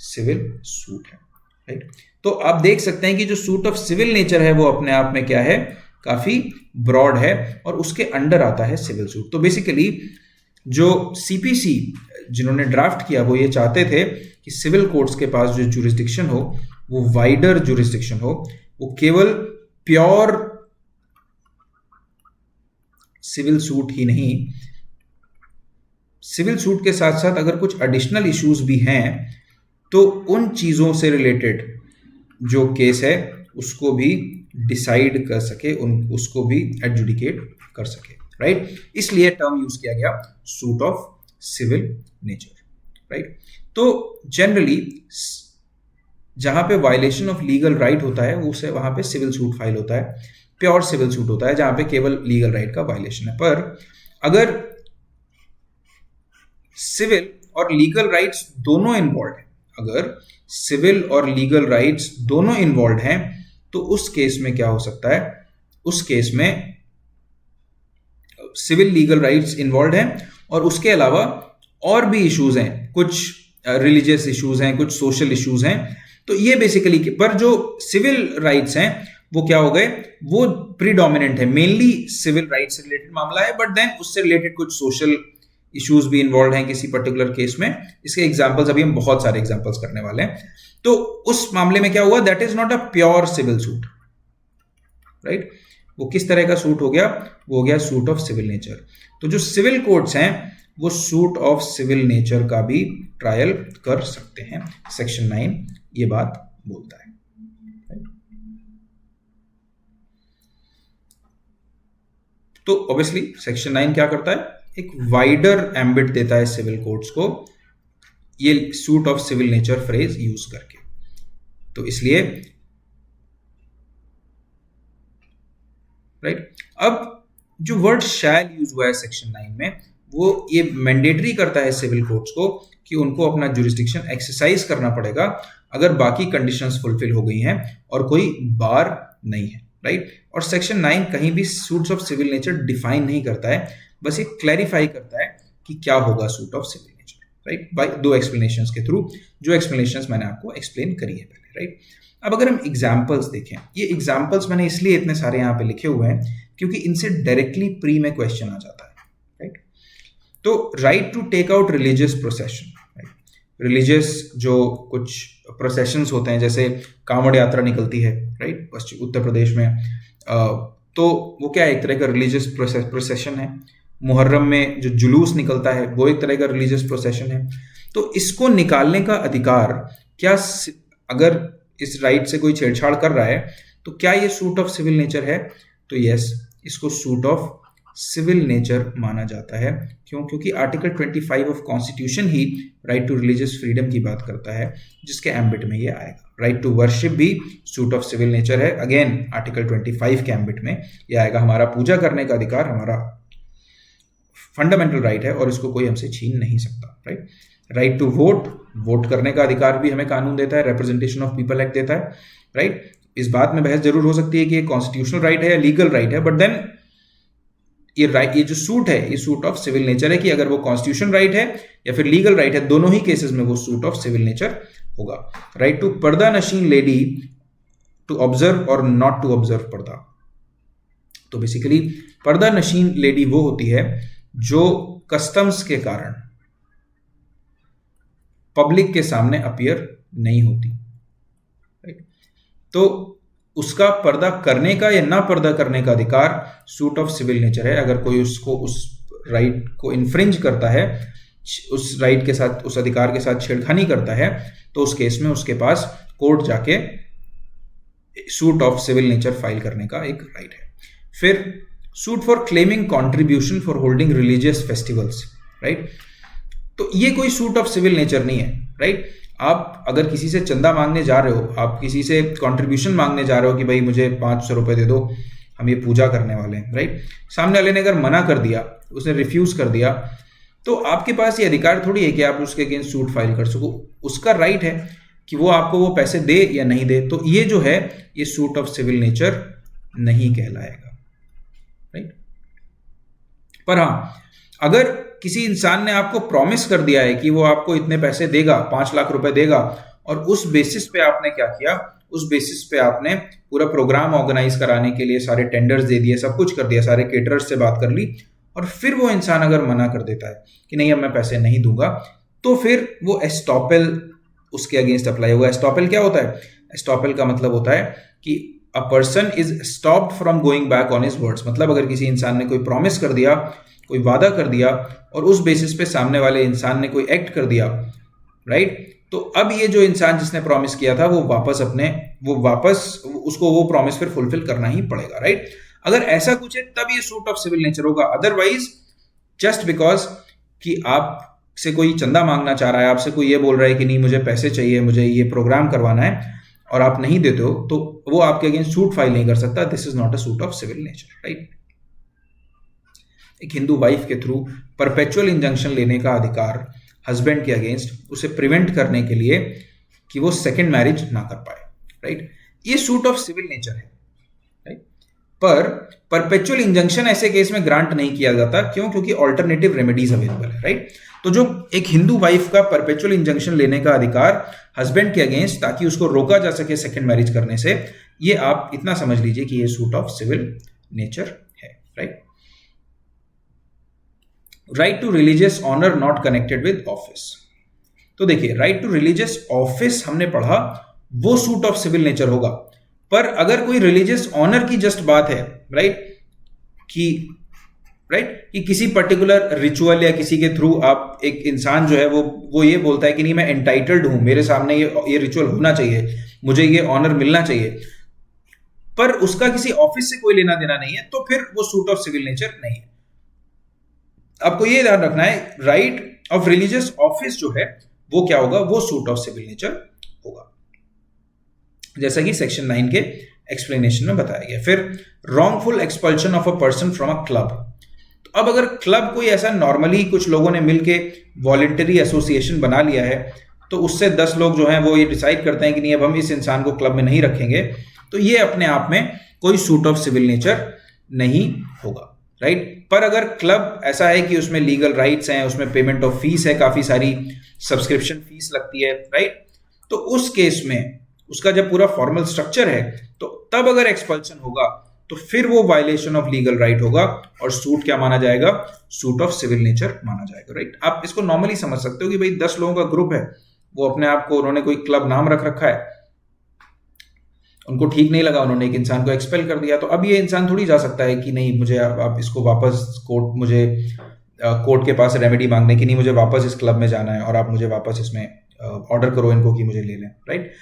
[SPEAKER 1] सिविल सूट है, राइट। तो आप देख सकते हैं कि जो सूट ऑफ सिविल नेचर है वो अपने आप में क्या है, काफी ब्रॉड है, और उसके अंडर आता है सिविल सूट। तो बेसिकली जो सीपीसी जिन्होंने ड्राफ्ट किया वो ये चाहते थे कि सिविल कोर्ट्स के पास जो जुरिस्डिक्शन हो वो वाइडर जुरिस्डिक्शन हो, वो केवल प्योर सिविल सूट ही नहीं, सिविल सूट के साथ साथ अगर कुछ एडिशनल इश्यूज भी हैं तो उन चीज़ों से रिलेटेड जो केस है उसको भी डिसाइड कर सके, उसको भी एडजुडिकेट कर सके, राइट। इसलिए टर्म यूज किया गया suit of civil nature, right. तो जनरली जहां पे वायलेशन ऑफ लीगल राइट होता है उसे वहां पे सिविल सूट फाइल होता है, प्योर सिविल सूट होता है जहां पे केवल लीगल राइट का वायलेशन है। पर अगर सिविल और लीगल राइट्स दोनों इन्वॉल्व हैं, अगर सिविल और लीगल राइट्स दोनों इन्वॉल्व हैं तो उस केस में क्या हो सकता है, उस केस में सिविल लीगल राइट्स इन्वॉल्व हैं और उसके अलावा और भी इश्यूज हैं, कुछ रिलीजियस इश्यूज हैं, कुछ सोशल इश्यूज हैं। तो ये बेसिकली, पर जो सिविल राइट्स हैं वो क्या हो गए, वो प्रीडोमिनेंट है, मेनली सिविल राइट्स से रिलेटेड मामला है, बट देन उससे रिलेटेड कुछ सोशल इश्यूज भी इन्वॉल्व हैं किसी पर्टिकुलर केस में। इसके एग्जांपल्स अभी हम बहुत सारे एग्जांपल्स करने वाले हैं। तो उस मामले में क्या हुआ, that is not a pure civil suit, right. वो किस तरह का सूट हो गया, वो हो गया सूट ऑफ सिविल नेचर। तो जो सिविल कोर्ट्स हैं वो सूट ऑफ सिविल नेचर का भी ट्रायल कर सकते हैं, सेक्शन 9 ये बात बोलता है। तो ऑब्वियसली सेक्शन 9 क्या करता है, एक वाइडर एम्बिट देता है सिविल कोर्ट्स को ये suit of civil nature phrase use करके। तो इसलिए राइट, अब जो वर्ड शैल यूज हुआ है सेक्शन 9 में वो ये मैंडेटरी करता है सिविल कोर्ट्स को कि उनको अपना जुरिस्डिक्शन एक्सरसाइज करना पड़ेगा अगर बाकी कंडीशंस फुलफिल हो गई हैं और कोई बार नहीं है, राइट। और सेक्शन 9 कहीं भी suits of civil nature define नहीं करता है, बस ये क्लैरिफाई करता है कि क्या होगा suit of civil nature, right, by 2 explanations के थ्रू, जो एक्सप्लेनेशंस मैंने आपको एक्सप्लेन करी है पहले, राइट। अब अगर हम एग्जाम्पल्स देखें, ये एग्जाम्पल्स मैंने इसलिए इतने सारे यहाँ पे लिखे हुए हैं क्योंकि इनसे डायरेक्टली प्री में क्वेश्चन आ जाता है, राइट। तो right to take out religious procession, religious जो कुछ प्रोसेशंस होते हैं, जैसे कांवड़ यात्रा निकलती है, राइट, पश्चिम उत्तर प्रदेश में, तो वो क्या है, एक तरह का रिलीजियस प्रोसेशन है। मुहर्रम में जो जुलूस निकलता है वो एक तरह का रिलीजियस प्रोसेशन है। तो इसको निकालने का अधिकार, क्या अगर इस राइट से कोई छेड़छाड़ कर रहा है तो क्या ये सूट ऑफ सिविल नेचर है, तो यस, इसको सूट ऑफ सिविल नेचर माना जाता है। क्यों, क्योंकि आर्टिकल 25 ऑफ कॉन्स्टिट्यूशन ही राइट टू रिलीजियस फ्रीडम की बात करता है, जिसके एम्बिट में ये आएगा। राइट टू वर्शिप भी सूट ऑफ सिविल नेचर है, अगेन आर्टिकल 25 के एम्बिट में ये आएगा। हमारा पूजा करने का अधिकार हमारा फंडामेंटल राइट है और इसको कोई हमसे छीन नहीं सकता, right. Right to vote, vote करने का अधिकार भी हमें कानून देता है, रिप्रेजेंटेशन ऑफ पीपल एक्ट देता है, राइट। इस बात में बहस जरूर हो सकती है कि ये कॉन्स्टिट्यूशनल राइट है या लीगल राइट है, बट देन ये राइट, ये जो सूट है ये सूट ऑफ सिविल नेचर है कि अगर वो कॉन्स्टिट्यूशन राइट है या फिर लीगल राइट है, दोनों ही केसेस में वो सूट ऑफ सिविल नेचर होगा। राइट टू पर्दा नशीन लेडी टू ऑब्जर्व और नॉट टू ऑब्जर्व पर्दा। तो बेसिकली पर्दा नशीन लेडी वो होती है जो कस्टम्स के कारण पब्लिक के सामने अपीयर नहीं होती, राइट। तो उसका पर्दा करने का या ना पर्दा करने का अधिकार सूट ऑफ सिविल नेचर है। अगर कोई उसको, उस राइट को इन्फ्रिंज करता है, उस राइट के साथ, उस अधिकार के साथ छेड़खानी करता है, तो उस केस में उसके पास कोर्ट जाके suit of civil nature file करने का एक राइट है। फिर suit for claiming contribution for holding religious festivals, right. तो ये कोई सूट ऑफ सिविल नेचर नहीं है, राइट। आप अगर किसी से चंदा मांगने जा रहे हो, आप किसी से कंट्रीब्यूशन मांगने जा रहे हो कि भाई मुझे 500 रुपए दे दो, हम ये पूजा करने वाले हैं, राइट। सामने वाले ने अगर मना कर दिया, उसने रिफ्यूज कर दिया, तो आपके पास ये अधिकार थोड़ी है कि आप उसके अगेंस्ट सूट फाइल कर सको। उसका राइट है कि वो आपको वो पैसे दे या नहीं दे। तो ये जो है ये सूट ऑफ सिविल नेचर नहीं कहलाएगा, राइट। पर हाँ, अगर किसी इंसान ने आपको प्रॉमिस कर दिया है कि वो आपको इतने पैसे देगा, 5 लाख रुपए देगा, और उस बेसिस पे आपने क्या किया, उस बेसिस पे आपने पूरा प्रोग्राम ऑर्गेनाइज कराने के लिए सारे टेंडर्स दे दिए, सब कुछ कर दिया, सारे केटरर्स से बात कर ली, और फिर वो इंसान अगर मना कर देता है कि नहीं अब मैं पैसे नहीं दूंगा, तो फिर वो एस्टॉपेल उसके अगेंस्ट अप्लाई होगा। एस्टॉपेल क्या होता है? एस्टॉपेल का मतलब होता है कि a person is stopped from going back on his words. मतलब अगर किसी इंसान ने कोई प्रॉमिस कर दिया, कोई वादा कर दिया और उस बेसिस पे सामने वाले इंसान ने कोई एक्ट कर दिया, राइट, तो अब ये जो इंसान जिसने प्रॉमिस किया था वो वापस उसको वो प्रॉमिस फिर फुलफिल करना ही पड़ेगा, राइट। अगर ऐसा कुछ है तब ये सूट ऑफ सिविल नेचर होगा। अदरवाइज जस्ट बिकॉज कि आपसे कोई चंदा मांगना चाह रहा है, आपसे कोई ये बोल रहा है कि नहीं मुझे पैसे चाहिए, मुझे ये प्रोग्राम करवाना है, और आप नहीं देते हो, तो वो आपके अगेंस्ट सूट फाइल नहीं कर सकता। This is not a suit of civil nature, right. एक हिंदू वाइफ के थ्रू परपेचुअल इंजंक्शन लेने का अधिकार हस्बैंड के अगेंस्ट, उसे प्रिवेंट करने के लिए कि वो सेकंड मैरिज ना कर पाए, राइट, ये सूट ऑफ सिविल नेचर है, राइट। पर परपेचुअल इंजंक्शन ऐसे केस में ग्रांट नहीं किया जाता। क्यों? क्योंकि ऑल्टरनेटिव रेमेडीज अवेलेबल है, राइट। तो जो एक हिंदू वाइफ का परपेचुअल इंजंक्शन लेने का अधिकार हस्बैंड के अगेंस्ट, ताकि उसको रोका जा सके सेकंड मैरिज करने से, ये आप इतना समझ लीजिए कि ये सूट ऑफ सिविल नेचर है, right. Right to religious honour not connected with office. तो देखिए, राइट टू रिलीजियस ऑफिस हमने पढ़ा, वो सूट ऑफ सिविल नेचर होगा। पर अगर कोई रिलीजियस ऑनर की जस्ट बात है, राइट, कि किसी पर्टिकुलर रिचुअल या किसी के थ्रू आप एक इंसान जो है वो ये बोलता है कि नहीं मैं एंटाइटल्ड हूं, मेरे सामने ये रिचुअल होना चाहिए, मुझे ये ऑनर मिलना चाहिए, पर उसका किसी ऑफिस से कोई लेना देना नहीं है, तो फिर वो सूट ऑफ सिविल नेचर नहीं है। आपको ये ध्यान रखना है, राइट ऑफ रिलीजियस ऑफिस जो है वो क्या होगा? वो सूट ऑफ सिविल नेचर होगा, जैसा कि सेक्शन 9 के एक्सप्लेनेशन में बताया गया। फिर wrongful expulsion of a person from a club. तो अब अगर क्लब कोई ऐसा नॉर्मली कुछ लोगों ने मिलके वॉलंटरी एसोसिएशन बना लिया है, तो उससे 10 लोग जो हैं वो ये डिसाइड करते हैं कि नहीं अब हम इस इंसान को क्लब में नहीं रखेंगे, तो ये अपने आप में कोई सूट ऑफ सिविल नेचर नहीं होगा, राइट। पर अगर क्लब ऐसा है कि उसमें लीगल राइट्स हैं, उसमें पेमेंट ऑफ फीस है, काफी सारी सब्सक्रिप्शन फीस लगती है, राइट, तो उस केस में उसका जब पूरा फॉर्मल स्ट्रक्चर है, तो तब अगर एक्सपल्शन होगा तो फिर वो वायलेशन ऑफ लीगल राइट होगा और सूट क्या माना जाएगा? सूट ऑफ सिविल नेचर माना जाएगा, राइट। आप इसको नॉर्मली समझ सकते हो कि भाई 10 लोगों का ग्रुप है, वो अपने आप को उन्होंने कोई क्लब नाम रख रखा है, उनको ठीक नहीं लगा, उन्होंने एक इंसान को एक्सपेल कर दिया, तो अब ये इंसान थोड़ी जा सकता है कि नहीं मुझे आप इसको वापस कोर्ट के पास रेमेडी मांगने की, नहीं मुझे वापस इस क्लब में जाना है और आप मुझे वापस इसमें ऑर्डर करो इनको कि मुझे ले लें, राइट।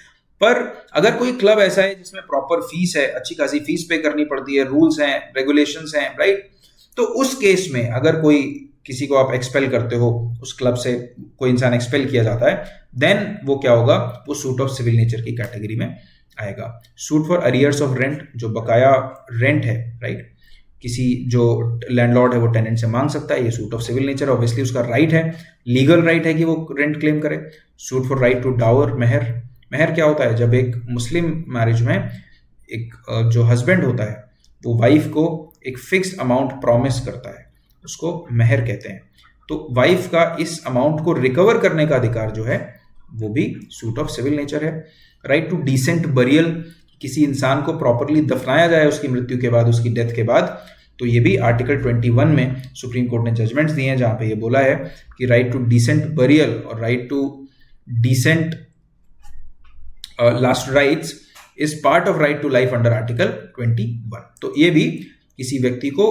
[SPEAKER 1] पर अगर कोई क्लब ऐसा है जिसमें प्रॉपर फीस है, अच्छी खासी फीस पे करनी पड़ती है, रूल्स हैं, रेगुलेशंस हैं, राइट, तो उस केस में अगर कोई किसी को आप एक्सपेल करते हो, उस क्लब से कोई इंसान एक्सपेल किया जाता है, देन वो क्या होगा? वो सूट ऑफ सिविल नेचर की कैटेगरी में आएगा। Suit for arrears of rent, जो बकाया रेंट है, राइट, किसी जो लैंडलॉर्ड है वो टेनेंट से मांग सकता है, ये suit of civil nature, obviously उसका राइट है, लीगल राइट है कि वो रेंट क्लेम करे। Suit for right to dower, महर क्या होता है? जब एक मुस्लिम मैरिज में एक जो हस्बैंड होता है वो वाइफ को एक फिक्स्ड अमाउंट प्रॉमिस करता है, उसको महर कहते हैं। तो वाइफ का इस अमाउंट को रिकवर करने का अधिकार जो है वो भी सूट ऑफ सिविल नेचर है। राइट टू डिसेंट बरियल, किसी इंसान को प्रॉपरली दफनाया जाए उसकी मृत्यु के बाद, उसकी डेथ के बाद, तो ये भी आर्टिकल 21 में सुप्रीम कोर्ट ने जजमेंट्स दिए हैं जहां पे ये बोला है कि राइट टू डिसेंट बरियल और right to decent last rites is part of right to life under article 21। तो ये भी किसी व्यक्ति को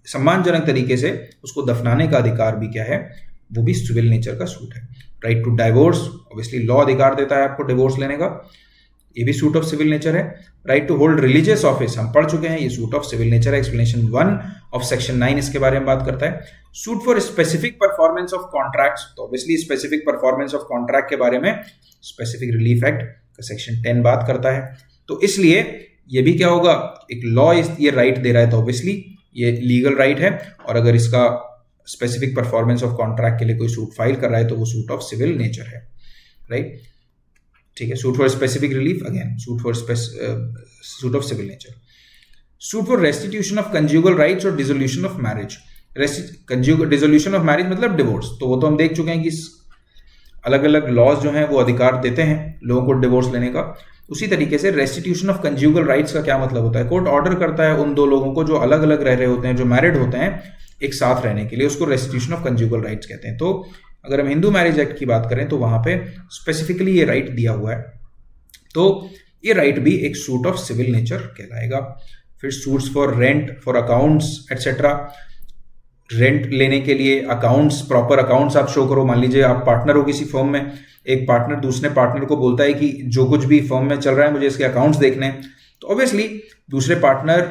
[SPEAKER 1] सम्मानजनक तरीके से उसको दफनाने का अधिकार भी क्या है? वो भी सिविल नेचर का सूट है। Right to divorce, obviously law अधिकार देता है आपको डिवोर्स लेने का, ये भी सूट ऑफ सिविल नेचर है। Right to hold religious office, हम पढ़ चुके हैं, ये सूट ऑफ सिविल नेचर है। एक्सप्लेनेशन 1 ऑफ सेक्शन 9 इसके बारे में बात करता है। Suit for specific performance of contracts, तो obviously specific performance of contract के बारे में स्पेसिफिक रिलीफ एक्ट का सेक्शन 10 बात करता है। तो इसलिए ये भी क्या होगा? एक लॉ ये राइट दे रहा है, तो ऑब्वियसली ये लीगल राइट है, और अगर इसका स्पेसिफिक परफॉर्मेंस ऑफ कॉन्ट्रैक्ट के लिए कोई सूट फाइल कर रहा है तो वो सूट ऑफ सिविल नेचर है। राइट, ठीक है। Suit for specific relief, again suit of civil nature. Suit for restitution of conjugal rights और dissolution of marriage. Dissolution of marriage मतलब डिवोर्स, तो वो तो हम देख चुके हैं कि अलग अलग लॉज जो हैं वो अधिकार देते हैं लोगों को डिवोर्स लेने का। उसी तरीके से रेस्टिट्यूशन ऑफ कंज्यूगल राइट्स का क्या मतलब होता है? कोर्ट ऑर्डर करता है उन दो लोगों को जो अलग अलग रह रहे होते हैं, जो मैरिड होते हैं, एक साथ रहने के लिए, उसको रेस्टिट्यूशन ऑफ कंज्यूगल राइट्स कहते हैं। तो अगर हम हिंदू मैरिज एक्ट की बात करें तो वहां पे स्पेसिफिकली ये राइट दिया हुआ है, तो ये राइट भी एक सूट ऑफ सिविल नेचर कहलाएगा। फिर suits for rent, for accounts etcetera, rent लेने के लिए अकाउंट्स, प्रॉपर अकाउंट्स आप शो करो। मान लीजिए आप पार्टनर हो किसी फर्म में, एक पार्टनर दूसरे पार्टनर को बोलता है कि जो कुछ भी फर्म में चल रहा है मुझे इसके अकाउंट्स देखने हैं, तो ऑब्वियसली दूसरे पार्टनर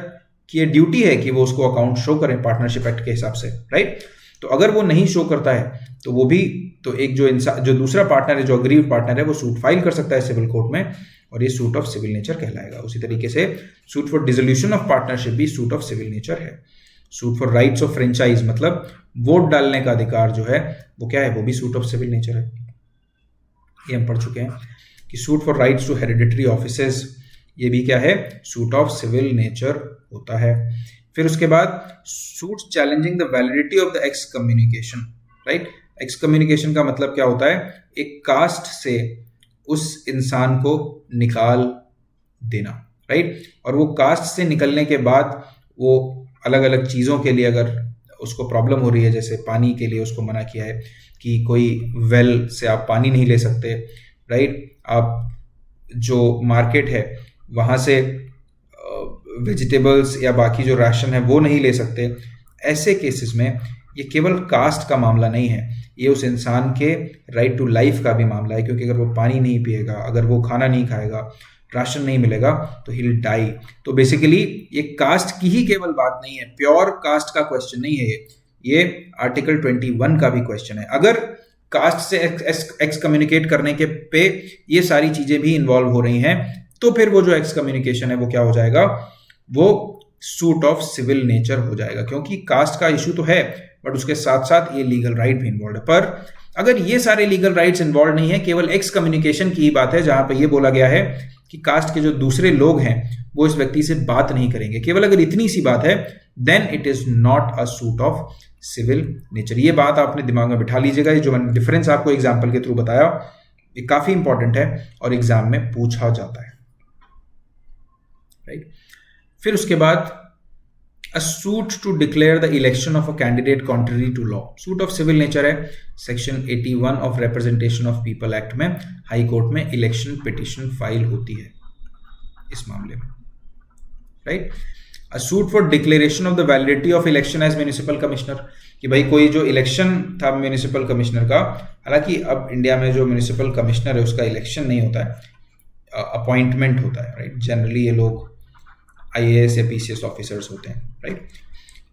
[SPEAKER 1] की ये ड्यूटी है कि वो उसको अकाउंट शो करें पार्टनरशिप एक्ट के हिसाब से, राइट। तो अगर वो नहीं शो करता है तो वो भी, तो एक जो इंसान, जो दूसरा पार्टनर है, जो अग्रीव पार्टनर है, वो सूट फाइल कर सकता है सिविल कोर्ट में, और ये सूट ऑफ सिविल नेचर कहलाएगा। उसी तरीके से suit for dissolution of partnership भी सूट ऑफ सिविल नेचर है। Suit for rights of franchise, मतलब वोट डालने का अधिकार जो है वो क्या है, वो भी सूट ऑफ सिविल नेचर है। ये हम पढ़ चुके हैं कि suit for rights to hereditary offices, ये भी क्या है, सूट ऑफ सिविल नेचर होता है। फिर उसके बाद suits challenging the validity of the x communication, right. X communication का मतलब क्या होता है, एक कास्ट से उस इंसान को निकाल देना, राइट। और वो कास्ट से निकलने के बाद वो अलग अलग चीज़ों के लिए अगर उसको प्रॉब्लम हो रही है, जैसे पानी के लिए उसको मना किया है कि कोई वेल से आप पानी नहीं ले सकते, राइट। आप जो मार्केट है वहाँ से वेजिटेबल्स या बाकी जो राशन है वो नहीं ले सकते। ऐसे केसेस में ये केवल कास्ट का मामला नहीं है, ये उस इंसान के राइट टू लाइफ का भी मामला है, क्योंकि अगर वो पानी नहीं पिएगा, अगर वो खाना नहीं खाएगा, राशन नहीं मिलेगा, तो ही विल डाई। तो बेसिकली ये कास्ट की ही केवल बात नहीं है, प्योर कास्ट का क्वेश्चन नहीं है ये आर्टिकल 21 का भी क्वेश्चन है। अगर कास्ट से एक्स कम्युनिकेट करने के पे ये सारी चीजें भी इन्वॉल्व हो रही हैं, तो फिर वो जो एक्स कम्युनिकेशन है वो क्या हो जाएगा, वो सूट ऑफ सिविल नेचर हो जाएगा, क्योंकि कास्ट का इशू तो है बट उसके साथ साथ ये लीगल राइट भी इन्वॉल्व है। पर अगर ये सारे लीगल राइट्स इन्वॉल्व नहीं है, केवल एक्स कम्युनिकेशन की ही बात है, जहां पे ये बोला गया है कि कास्ट के जो दूसरे लोग हैं वो इस व्यक्ति से बात नहीं करेंगे, केवल अगर इतनी सी बात है, then it is not a suit of civil nature. ये बात आपने दिमाग में बिठा लीजिएगा। ये जो मैंने डिफरेंस आपको एग्जाम्पल के थ्रू बताया, ये काफी इंपॉर्टेंट है और एग्जाम में पूछा जाता है, राइट। फिर उसके बाद a suit to declare the election of a candidate contrary to law, suit of civil nature है। Section 81 of representation of people act में हाई कोर्ट में इलेक्शन पिटिशन फाइल होती है इस मामले में, right. A suit for declaration of the validity of election as municipal commissioner, कि भाई कोई जो इलेक्शन था म्युनिसिपल कमिश्नर का, हालांकि अब इंडिया में जो म्युनिसिपल कमिश्नर है उसका इलेक्शन नहीं होता है, अपॉइंटमेंट होता है, राइट। जनरली ये लोग IAS या PCS ऑफिसर्स होते हैं, right.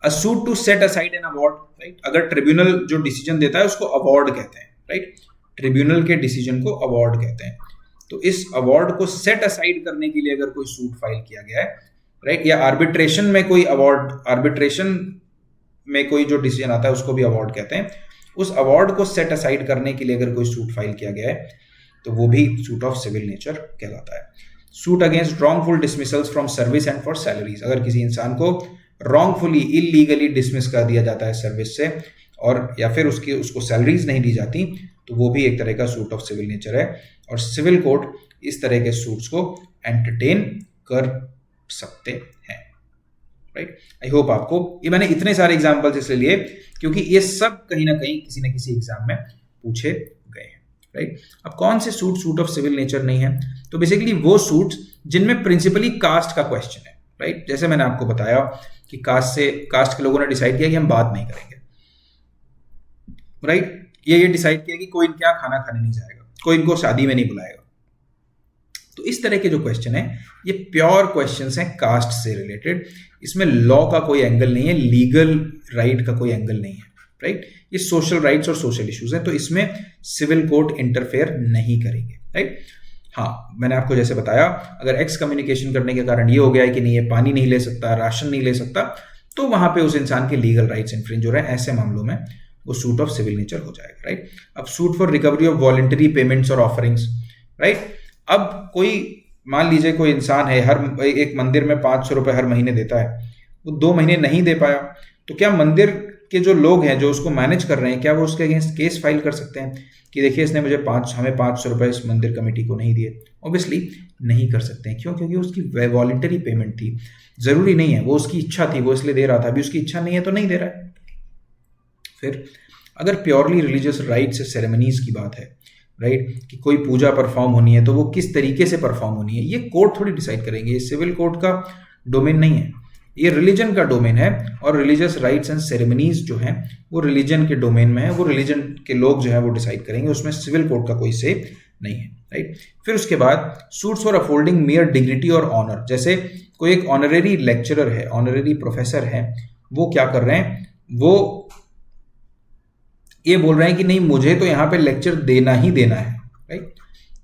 [SPEAKER 1] A suit to set aside an award, right. अगर ट्रिब्यूनल जो डिसीजन देता है उसको अवार्ड कहते हैं, राइट। ट्रिब्यूनल के डिसीजन को अवार्ड कहते हैं। तो इस अवार्ड को सेट असाइड करने के लिए अगर कोई सूट फाइल किया गया है, राइट, या आर्बिट्रेशन में कोई अवार्ड, आर्बिट्रेशन में कोई जो डिसीजन आता है उसको भी अवार्ड कहते हैं, उस अवार्ड को सेट असाइड करने के लिए अगर कोई सूट फाइल किया गया है तो वो भी सूट ऑफ सिविल नेचर कहलाता है। Suit against wrongful dismissals from service and for salaries, अगर किसी इंसान को रॉन्गफुली इलीगली डिसमिस कर दिया जाता है सर्विस से, और या फिर उसको सैलरीज नहीं दी जाती, तो वो भी एक तरह का सूट ऑफ सिविल नेचर है। और सिविल कोर्ट इस तरह के सूट्स को एंटरटेन कर सकते हैं, राइट। आई होप आपको, ये मैंने इतने सारे एग्जाम्पल्स इसलिए लिए क्योंकि ये सब कहीं ना कहीं किसी न किसी एग्जाम में पूछे गए हैं, राइट। अब कौन से सूट ऑफ सिविल नेचर नहीं है, तो बेसिकली वो सूट्स जिनमें प्रिंसिपली कास्ट का क्वेश्चन है, राइट। जैसे मैंने आपको बताया कि कास्ट के लोगों ने डिसाइड किया कि हम बात नहीं करेंगे, राइट। ये डिसाइड किया कि कोई इनके यहाँ खाना खाने नहीं जाएगा, कोई इनको शादी में नहीं बुलाएगा। तो इस तरह के जो क्वेश्चन है ये प्योर क्वेश्चंस हैं कास्ट से रिलेटेड, इसमें लॉ का कोई एंगल नहीं है, लीगल राइट का कोई एंगल नहीं है, राइट। ये सोशल राइट्स और सोशल इश्यूज हैं, तो इसमें सिविल कोर्ट इंटरफेयर नहीं करेंगे, राइट। हाँ, मैंने आपको जैसे बताया, अगर एक्स कम्युनिकेशन करने के कारण ये हो गया है कि नहीं ये पानी नहीं ले सकता, राशन नहीं ले सकता, तो वहां पे उस इंसान के लीगल राइट्स इन्फ्रिंज हो रहे हैं, ऐसे मामलों में वो सूट ऑफ सिविल नेचर हो जाएगा, राइट। अब suit for recovery of voluntary payments और ऑफरिंग्स, राइट। अब कोई, मान लीजिए कोई इंसान है, हर एक मंदिर में 500 रुपये हर महीने देता है, वो 2 महीने नहीं दे पाया, तो क्या मंदिर के जो लोग हैं जो उसको मैनेज कर रहे हैं, क्या वो उसके अगेंस्ट केस फाइल कर सकते हैं कि देखिए इसने मुझे हमें 500 रुपये इस मंदिर कमेटी को नहीं दिए? ऑब्वियसली नहीं कर सकते हैं। क्यों? क्योंकि उसकी वॉलंटरी पेमेंट थी, ज़रूरी नहीं है वो उसकी इच्छा थी, वो इसलिए दे रहा था। अभी उसकी इच्छा नहीं है तो नहीं दे रहा है। फिर अगर प्योरली रिलीजियस राइट्स सेरेमनीज की बात है, राइट, कि कोई पूजा परफॉर्म होनी है तो वो किस तरीके से परफॉर्म होनी है, ये कोर्ट थोड़ी डिसाइड करेंगे। ये सिविल कोर्ट का डोमेन नहीं है, ये रिलीजन का डोमेन है। और रिलीजियस राइट्स एंड सेरेमनीज जो हैं वो रिलीजन के डोमेन में है, वो रिलीजन के लोग जो है वो डिसाइड करेंगे, उसमें सिविल कोर्ट का कोई से नहीं है, राइट। फिर उसके बाद suits for upholding mayor dignity और ऑनर, जैसे कोई एक ऑनरेरी लेक्चरर है, ऑनरेरी प्रोफेसर है, वो क्या कर रहे हैं, वो ये बोल रहे हैं कि नहीं मुझे तो यहाँ पे लेक्चर देना ही देना है, राइट।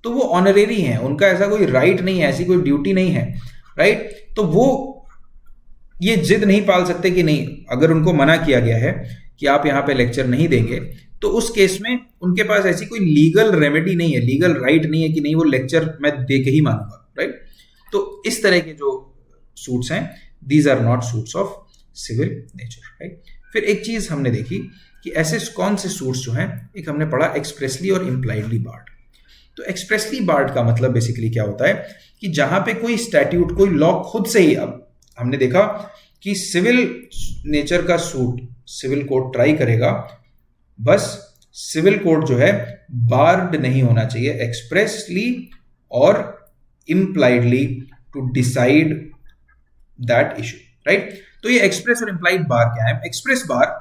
[SPEAKER 1] तो वो ऑनरेरी हैं, उनका ऐसा कोई राइट नहीं है, ऐसी कोई ड्यूटी नहीं है, राइट। तो वो ये जिद नहीं पाल सकते कि नहीं, अगर उनको मना किया गया है कि आप यहाँ पे लेक्चर नहीं देंगे, तो उस केस में उनके पास ऐसी कोई लीगल रेमेडी नहीं है, लीगल राइट नहीं है कि नहीं वो लेक्चर मैं दे के ही मानूंगा, राइट। तो इस तरह के जो सूट्स हैं, these are not suits of civil nature, right. फिर एक चीज हमने देखी कि ऐसे कौन से सूट्स जो हैं, एक हमने पढ़ा एक्सप्रेसली और इम्प्लाइडली बार्ड। तो एक्सप्रेसली बार्ड का मतलब बेसिकली क्या होता है कि जहां पे कोई स्टैट्यूट, कोई लॉ खुद से ही, अब हमने देखा कि सिविल नेचर का सूट सिविल कोर्ट ट्राई करेगा, बस सिविल कोर्ट जो है बार्ड नहीं होना चाहिए, एक्सप्रेसली और impliedly to decide that issue, right. तो ये एक्सप्रेस और इम्प्लाइड बार क्या है? एक्सप्रेस बार